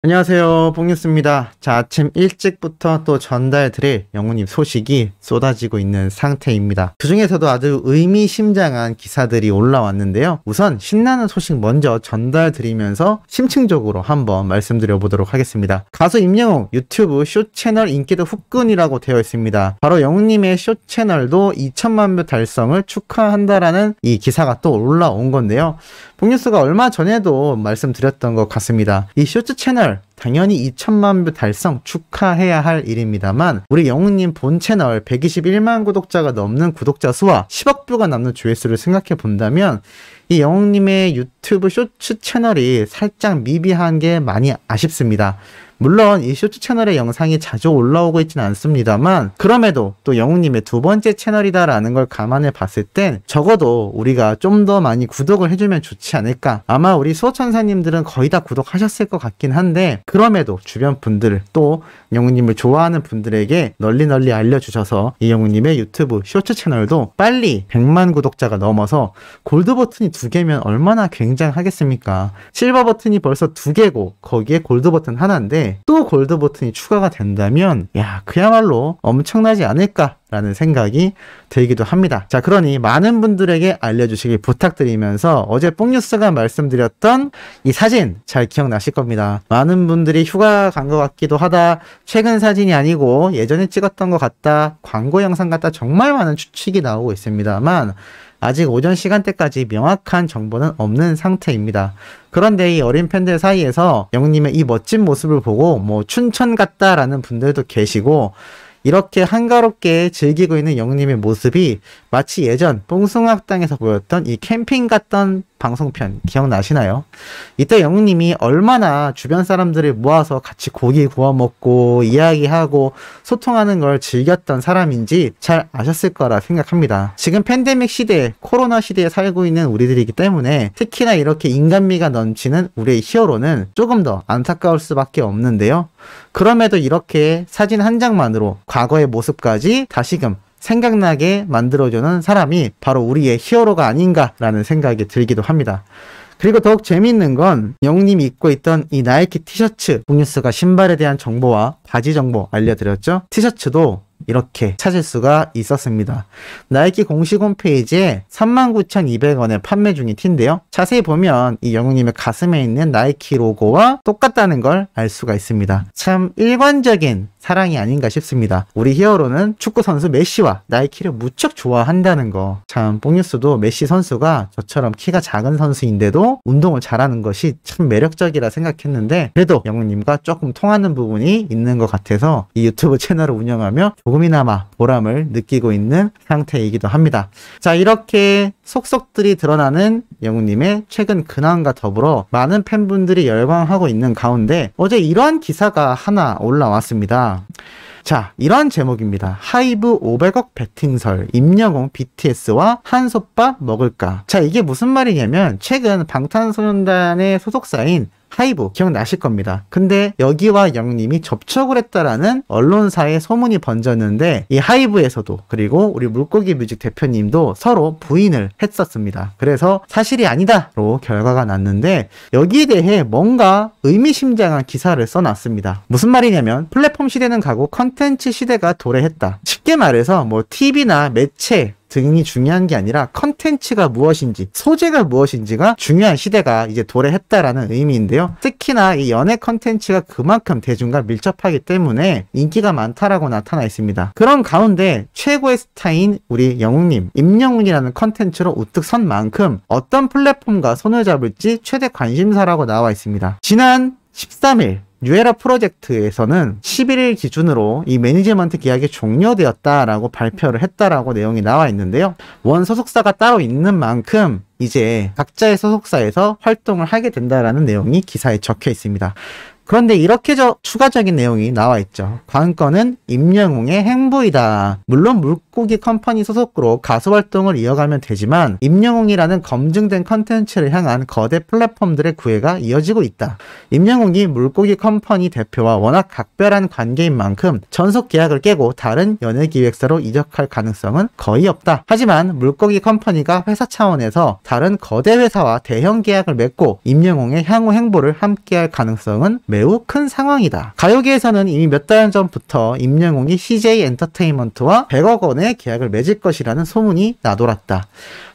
안녕하세요, 뽕뉴스입니다. 자, 아침 일찍부터 또 전달드릴 영웅님 소식이 쏟아지고 있는 상태입니다. 그 중에서도 아주 의미심장한 기사들이 올라왔는데요. 우선 신나는 소식 먼저 전달드리면서 심층적으로 한번 말씀드려 보도록 하겠습니다. 가수 임영웅 유튜브 쇼 채널 인기도 후끈이라고 되어 있습니다. 바로 영웅님의 쇼 채널도 2천만 뷰 달성을 축하한다라는 이 기사가 또 올라온 건데요. 뽕뉴스가 얼마 전에도 말씀드렸던 것 같습니다. 이 쇼츠 채널 당연히 2천만 뷰 달성 축하해야 할 일입니다만, 우리 영웅님 본 채널 121만 구독자가 넘는 구독자 수와 10억 뷰가 넘는 조회수를 생각해 본다면 이 영웅님의 유튜브 쇼츠 채널이 살짝 미비한 게 많이 아쉽습니다. 물론 이 쇼츠 채널의 영상이 자주 올라오고 있지는 않습니다만, 그럼에도 또 영웅님의 두 번째 채널이다라는 걸 감안해 봤을 땐 적어도 우리가 좀 더 많이 구독을 해주면 좋지 않을까. 아마 우리 수호천사님들은 거의 다 구독하셨을 것 같긴 한데, 그럼에도 주변 분들 또 영웅님을 좋아하는 분들에게 널리 알려주셔서 이 영웅님의 유튜브 쇼츠 채널도 빨리 100만 구독자가 넘어서 골드 버튼이 2개면 얼마나 굉장하겠습니까. 실버 버튼이 벌써 2개고 거기에 골드 버튼 하나인데 또 골드 버튼이 추가가 된다면 그야말로 엄청나지 않을까 라는 생각이 들기도 합니다. 자, 그러니 많은 분들에게 알려주시길 부탁드리면서 어제 뽕뉴스가 말씀드렸던 이 사진 잘 기억나실 겁니다. 많은 분들이 휴가 간 것 같기도 하다, 최근 사진이 아니고 예전에 찍었던 것 같다, 광고 영상 같다, 정말 많은 추측이 나오고 있습니다만 아직 오전 시간대까지 명확한 정보는 없는 상태입니다. 그런데 이 어린 팬들 사이에서 영웅님의 이 멋진 모습을 보고 춘천 같다라는 분들도 계시고, 이렇게 한가롭게 즐기고 있는 영웅님의 모습이 마치 예전 뽕숭아학당에서 보였던 이 캠핑 갔던 방송편 기억나시나요? 이때 영웅님이 얼마나 주변 사람들을 모아서 같이 고기 구워 먹고 이야기하고 소통하는 걸 즐겼던 사람인지 잘 아셨을 거라 생각합니다. 지금 팬데믹 시대, 코로나 시대에 살고 있는 우리들이기 때문에 특히나 이렇게 인간미가 넘치는 우리의 히어로는 조금 더 안타까울 수밖에 없는데요. 그럼에도 이렇게 사진 한 장만으로 과거의 모습까지 다시금 생각나게 만들어주는 사람이 바로 우리의 히어로가 아닌가라는 생각이 들기도 합니다. 그리고 더욱 재미있는 건 영웅님이 입고 있던 이 나이키 티셔츠, 뽕뉴스가 신발에 대한 정보와 바지 정보 알려드렸죠? 티셔츠도 이렇게 찾을 수가 있었습니다. 나이키 공식 홈페이지에 39,200원에 판매 중인 티인데요. 자세히 보면 이 영웅님의 가슴에 있는 나이키 로고와 똑같다는 걸 알 수가 있습니다. 참 일관적인 사랑이 아닌가 싶습니다. 우리 히어로는 축구 선수 메시와 나이키를 무척 좋아한다는 거. 참 뽕뉴스도 메시 선수가 저처럼 키가 작은 선수인데도 운동을 잘하는 것이 참 매력적이라 생각했는데, 그래도 영웅님과 조금 통하는 부분이 있는 것 같아서 이 유튜브 채널을 운영하며 조금이나마 보람을 느끼고 있는 상태이기도 합니다. 자, 이렇게 속속들이 드러나는 영웅님의 최근 근황과 더불어 많은 팬분들이 열광하고 있는 가운데 어제 이러한 기사가 하나 올라왔습니다. 자, 이러한 제목입니다. 하이브 500억 베팅설, 임영웅 BTS와 한솥밥 먹을까. 자, 이게 무슨 말이냐면 최근 방탄소년단의 소속사인 하이브 기억나실 겁니다. 근데 여기와 영웅님이 접촉을 했다라는 언론사의 소문이 번졌는데, 이 하이브에서도 그리고 우리 물고기 뮤직 대표님도 서로 부인을 했었습니다. 그래서 사실이 아니다로 결과가 났는데, 여기에 대해 뭔가 의미심장한 기사를 써놨습니다. 무슨 말이냐면 플랫폼 시대는 가고 컨텐츠 시대가 도래했다. 쉽게 말해서 TV나 매체 등이 중요한 게 아니라 컨텐츠가 무엇인지, 소재가 무엇인지가 중요한 시대가 이제 도래했다라는 의미인데요. 특히나 이 연애 컨텐츠가 그만큼 대중과 밀접하기 때문에 인기가 많다라고 나타나 있습니다. 그런 가운데 최고의 스타인 우리 영웅님, 임영웅이라는 컨텐츠로 우뚝 선 만큼 어떤 플랫폼과 손을 잡을지 최대 관심사라고 나와 있습니다. 지난 13일 뉴에라 프로젝트에서는 11일 기준으로 이 매니지먼트 계약이 종료되었다라고 발표를 했다라고 내용이 나와 있는데요. 원 소속사가 따로 있는 만큼 이제 각자의 소속사에서 활동을 하게 된다라는 내용이 기사에 적혀 있습니다. 그런데 이렇게 추가적인 내용이 나와 있죠. 관건은 임영웅의 행보이다. 물론 물고기 컴퍼니 소속으로 가수 활동을 이어가면 되지만 임영웅이라는 검증된 컨텐츠를 향한 거대 플랫폼들의 구애가 이어지고 있다. 임영웅이 물고기 컴퍼니 대표와 워낙 각별한 관계인 만큼 전속 계약을 깨고 다른 연예기획사로 이적할 가능성은 거의 없다. 하지만 물고기 컴퍼니가 회사 차원에서 다른 거대 회사와 대형 계약을 맺고 임영웅의 향후 행보를 함께할 가능성은 매우 큰 상황이다. 가요계에서는 이미 몇 달 전부터 임영웅이 CJ 엔터테인먼트와 100억 원의 계약을 맺을 것이라는 소문이 나돌았다.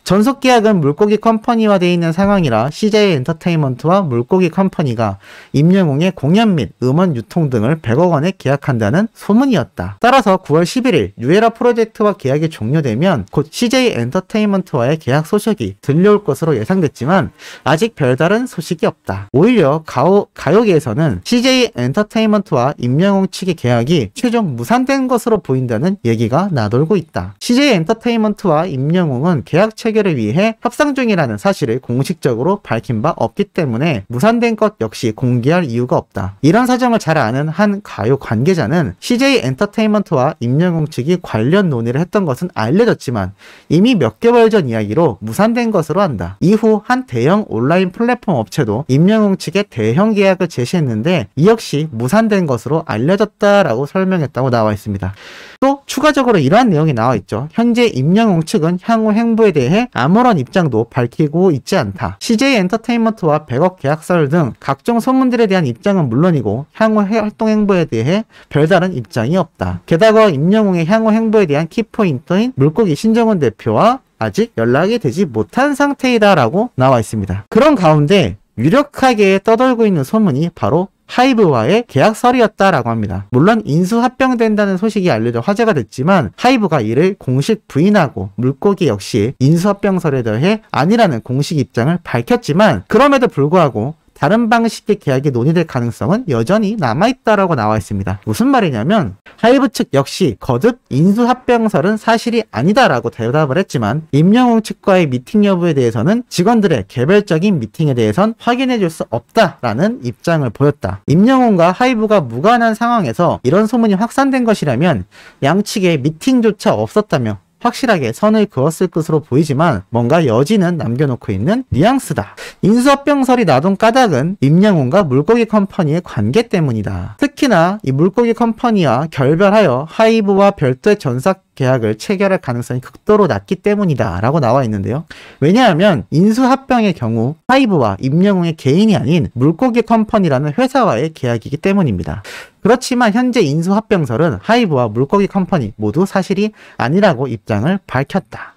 전속 계약은 물고기 컴퍼니와 되어 있는 상황이라 CJ 엔터테인먼트와 물고기 컴퍼니가 임영웅의 공연 및 음원 유통 등을 100억 원에 계약한다는 소문이었다. 따라서 9월 11일 뉴에라 프로젝트와 계약이 종료되면 곧 CJ 엔터테인먼트와의 계약 소식이 들려올 것으로 예상됐지만 아직 별다른 소식이 없다. 오히려 가요계에서는 CJ 엔터테인먼트와 임영웅 측의 계약이 최종 무산된 것으로 보인다는 얘기가 나돌고 있다. CJ 엔터테인먼트와 임영웅은 계약 체결을 위해 협상 중이라는 사실을 공식적으로 밝힌 바 없기 때문에 무산된 것 역시 공개할 이유가 없다. 이런 사정을 잘 아는 한 가요 관계자는 CJ 엔터테인먼트와 임영웅 측이 관련 논의를 했던 것은 알려졌지만 이미 몇 개월 전 이야기로 무산된 것으로 안다. 이후 한 대형 온라인 플랫폼 업체도 임영웅 측에 대형 계약을 제시했는데 이 역시 무산된 것으로 알려졌다라고 설명했다고 나와 있습니다. 또 추가적으로 이러한 내용이 나와 있죠. 현재 임영웅 측은 향후 행보에 대해 아무런 입장도 밝히고 있지 않다. CJ 엔터테인먼트와 100억 계약설 등 각종 소문들에 대한 입장은 물론이고 향후 활동 행보에 대해 별다른 입장이 없다. 게다가 임영웅의 향후 행보에 대한 키포인트인 물고기 신정훈 대표와 아직 연락이 되지 못한 상태이다라고 나와 있습니다. 그런 가운데 유력하게 떠돌고 있는 소문이 바로 하이브와의 계약설이었다라고 합니다. 물론 인수합병된다는 소식이 알려져 화제가 됐지만 하이브가 이를 공식 부인하고 물고기 역시 인수합병설에 대해 아니라는 공식 입장을 밝혔지만 그럼에도 불구하고 다른 방식의 계약이 논의될 가능성은 여전히 남아있다라고 나와 있습니다. 무슨 말이냐면 하이브 측 역시 거듭 인수합병설은 사실이 아니다라고 대답을 했지만 임영웅 측과의 미팅 여부에 대해서는 직원들의 개별적인 미팅에 대해선 확인해줄 수 없다라는 입장을 보였다. 임영웅과 하이브가 무관한 상황에서 이런 소문이 확산된 것이라면 양측의 미팅조차 없었다며 확실하게 선을 그었을 것으로 보이지만 뭔가 여지는 남겨놓고 있는 뉘앙스다. 인수합병설이 나돈 까닭은 임영웅과 물고기 컴퍼니의 관계 때문이다. 특히나 이 물고기 컴퍼니와 결별하여 하이브와 별도의 전사 계약을 체결할 가능성이 극도로 낮기 때문이다 라고 나와 있는데요. 왜냐하면 인수합병의 경우 하이브와 임영웅의 개인이 아닌 물고기 컴퍼니라는 회사와의 계약이기 때문입니다. 그렇지만 현재 인수합병설은 하이브와 물고기 컴퍼니 모두 사실이 아니라고 입장을 밝혔다.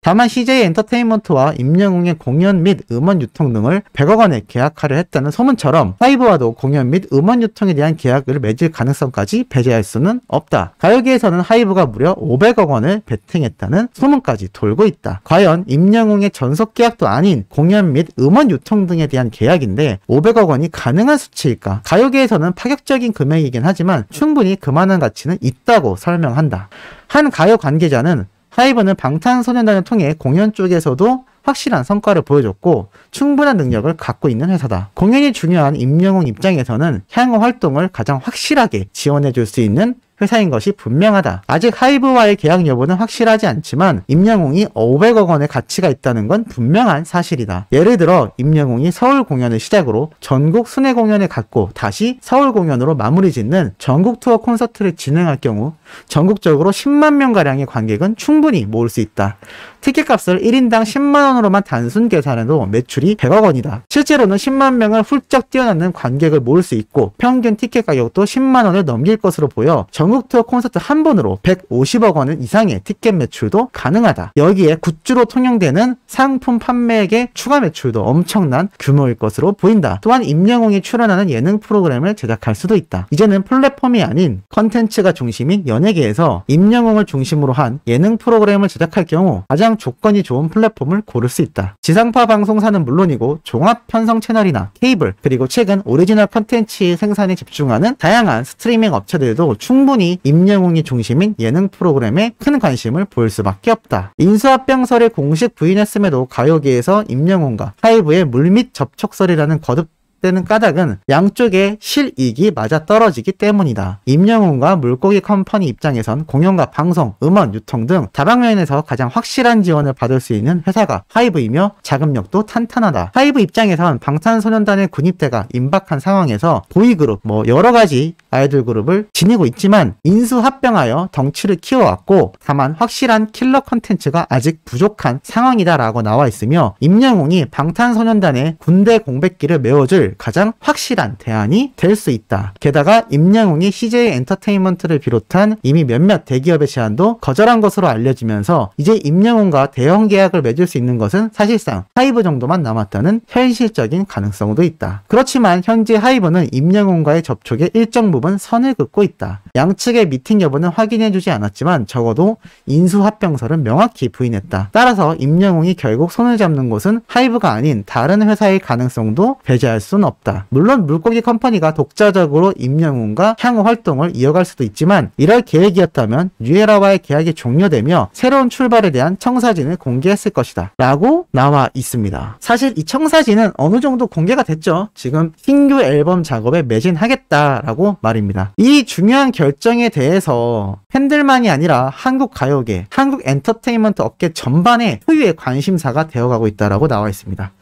다만 CJ 엔터테인먼트와 임영웅의 공연 및 음원 유통 등을 100억 원에 계약하려 했다는 소문처럼 하이브와도 공연 및 음원 유통에 대한 계약을 맺을 가능성까지 배제할 수는 없다. 가요계에서는 하이브가 무려 500억 원을 베팅했다는 소문까지 돌고 있다. 과연 임영웅의 전속 계약도 아닌 공연 및 음원 유통 등에 대한 계약인데 500억 원이 가능한 수치일까? 가요계에서는 파격적인 금액이긴 하지만 충분히 그만한 가치는 있다고 설명한다. 한 가요 관계자는 하이브는 방탄소년단을 통해 공연 쪽에서도 확실한 성과를 보여줬고 충분한 능력을 갖고 있는 회사다. 공연이 중요한 임영웅 입장에서는 향후 활동을 가장 확실하게 지원해줄 수 있는 회사인 것이 분명하다. 아직 하이브와의 계약 여부는 확실하지 않지만 임영웅이 500억 원의 가치가 있다는 건 분명한 사실이다. 예를 들어 임영웅이 서울 공연을 시작으로 전국 순회 공연을 갖고 다시 서울 공연으로 마무리 짓는 전국 투어 콘서트를 진행할 경우 전국적으로 10만 명가량의 관객은 충분히 모을 수 있다. 티켓값을 1인당 10만 원으로만 단순 계산해도 매출이 100억 원이다. 실제로는 10만 명을 훌쩍 뛰어넘는 관객을 모을 수 있고 평균 티켓 가격도 10만 원을 넘길 것으로 보여 전국 투어 콘서트 한 번으로 150억 원 이상의 티켓 매출도 가능하다. 여기에 굿즈로 통용되는 상품 판매액의 추가 매출도 엄청난 규모일 것으로 보인다. 또한 임영웅이 출연하는 예능 프로그램을 제작할 수도 있다. 이제는 플랫폼이 아닌 컨텐츠가 중심인 연예계에서 임영웅을 중심으로 한 예능 프로그램을 제작할 경우 가장 조건이 좋은 플랫폼을 고를 수 있다. 지상파 방송사는 물론이고 종합 편성 채널이나 케이블 그리고 최근 오리지널 컨텐츠 생산에 집중하는 다양한 스트리밍 업체들도 충분히 임영웅이 중심인 예능 프로그램에 큰 관심을 보일 수밖에 없다. 인수합병설을 공식 부인했음에도 가요계에서 임영웅과 하이브의 물밑 접촉설이라는 거듭 지적되는 까닭은 양쪽의 실이익이 맞아떨어지기 때문이다. 임영웅과 물고기 컴퍼니 입장에선 공연과 방송, 음원, 유통 등 다방면에서 가장 확실한 지원을 받을 수 있는 회사가 하이브이며 자금력도 탄탄하다. 하이브 입장에선 방탄소년단의 군입대가 임박한 상황에서 보이그룹, 여러가지 아이돌 그룹을 지니고 있지만 인수합병하여 덩치를 키워왔고 다만 확실한 킬러 컨텐츠가 아직 부족한 상황이다라고 나와 있으며 임영웅이 방탄소년단의 군대 공백기를 메워줄 가장 확실한 대안이 될 수 있다. 게다가 임영웅이 CJ 엔터테인먼트를 비롯한 이미 몇몇 대기업의 제안도 거절한 것으로 알려지면서 이제 임영웅과 대형 계약을 맺을 수 있는 것은 사실상 하이브 정도만 남았다는 현실적인 가능성도 있다. 그렇지만 현재 하이브는 임영웅과의 접촉에 일정 부분 선을 긋고 있다. 양측의 미팅 여부는 확인해주지 않았지만 적어도 인수합병설은 명확히 부인했다. 따라서 임영웅이 결국 손을 잡는 곳은 하이브가 아닌 다른 회사의 가능성도 배제할 수는 없다. 물론 물고기 컴퍼니가 독자적으로 임영웅과 향후 활동을 이어갈 수도 있지만 이럴 계획이었다면 뉴에라와의 계약이 종료되며 새로운 출발에 대한 청사진을 공개했을 것이다 라고 나와 있습니다. 사실 이 청사진은 어느 정도 공개가 됐죠. 지금 신규 앨범 작업에 매진하겠다라고 말입니다. 이 중요한 결정에 대해서 팬들만이 아니라 한국 가요계, 한국 엔터테인먼트 업계 전반에 소유의 관심사가 되어가고 있다라고 나와 있습니다.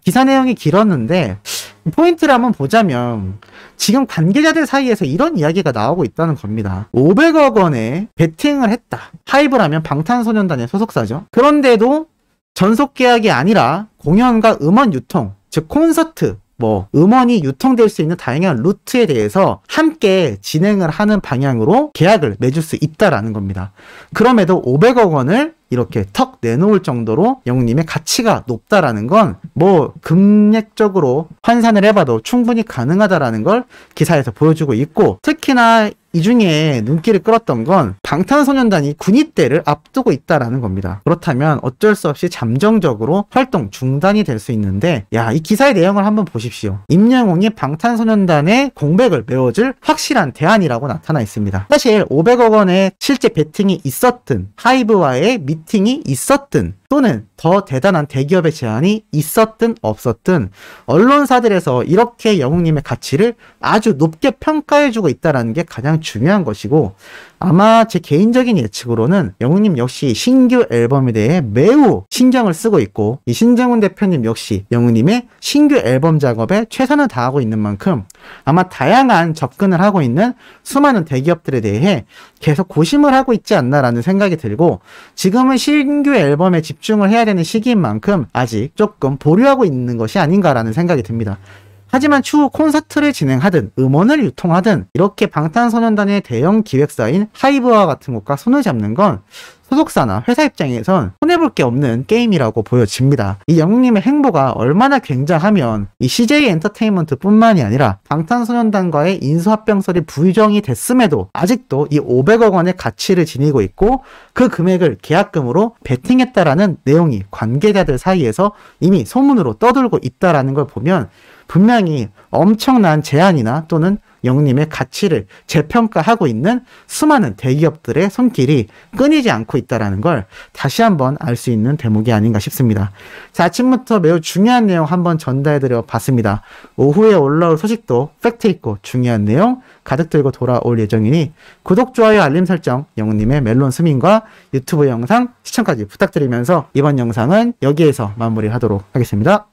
기사 내용이 길었는데 포인트를 한번 보자면 지금 관계자들 사이에서 이런 이야기가 나오고 있다는 겁니다. 500억 원에 베팅을 했다. 하이브라면 방탄소년단의 소속사죠. 그런데도 전속 계약이 아니라 공연과 음원 유통, 즉 콘서트, 음원이 유통될 수 있는 다양한 루트에 대해서 함께 진행을 하는 방향으로 계약을 맺을 수 있다라는 겁니다. 그럼에도 500억 원을 이렇게 턱 내놓을 정도로 영웅님의 가치가 높다라는 건 금액적으로 환산을 해봐도 충분히 가능하다라는 걸 기사에서 보여주고 있고, 특히나 이 중에 눈길을 끌었던 건 방탄소년단이 군입대를 앞두고 있다라는 겁니다. 그렇다면 어쩔 수 없이 잠정적으로 활동 중단이 될 수 있는데, 이 기사의 내용을 한번 보십시오. 임영웅이 방탄소년단의 공백을 메워줄 확실한 대안이라고 나타나 있습니다. 사실 500억 원의 실제 베팅이 있었든 하이브와의 미팅이 있었든 또는 더 대단한 대기업의 제안이 있었든 없었든 언론사들에서 이렇게 영웅님의 가치를 아주 높게 평가해주고 있다는 게 가장 중요한 것이고, 아마 제 개인적인 예측으로는 영웅님 역시 신규 앨범에 대해 매우 신경을 쓰고 있고, 이 신정훈 대표님 역시 영웅님의 신규 앨범 작업에 최선을 다하고 있는 만큼 아마 다양한 접근을 하고 있는 수많은 대기업들에 대해 계속 고심을 하고 있지 않나라는 생각이 들고, 지금은 신규 앨범에 집중을 해야 되는 시기인 만큼 아직 조금 보류하고 있는 것이 아닌가라는 생각이 듭니다. 하지만 추후 콘서트를 진행하든 음원을 유통하든 이렇게 방탄소년단의 대형 기획사인 하이브와 같은 곳과 손을 잡는 건 소속사나 회사 입장에선 손해볼 게 없는 게임이라고 보여집니다. 이 영웅님의 행보가 얼마나 굉장하면 이 CJ 엔터테인먼트 뿐만이 아니라 방탄소년단과의 인수합병설이 부정이 됐음에도 아직도 이 500억 원의 가치를 지니고 있고, 그 금액을 계약금으로 베팅했다라는 내용이 관계자들 사이에서 이미 소문으로 떠돌고 있다라는 걸 보면 분명히 엄청난 제안이나 또는 영웅님의 가치를 재평가하고 있는 수많은 대기업들의 손길이 끊이지 않고 있다는 걸 다시 한번 알 수 있는 대목이 아닌가 싶습니다. 자, 아침부터 매우 중요한 내용 한번 전달해드려 봤습니다. 오후에 올라올 소식도 팩트있고 중요한 내용 가득 들고 돌아올 예정이니 구독, 좋아요, 알림 설정, 영웅님의 멜론 스밍과 유튜브 영상 시청까지 부탁드리면서 이번 영상은 여기에서 마무리하도록 하겠습니다.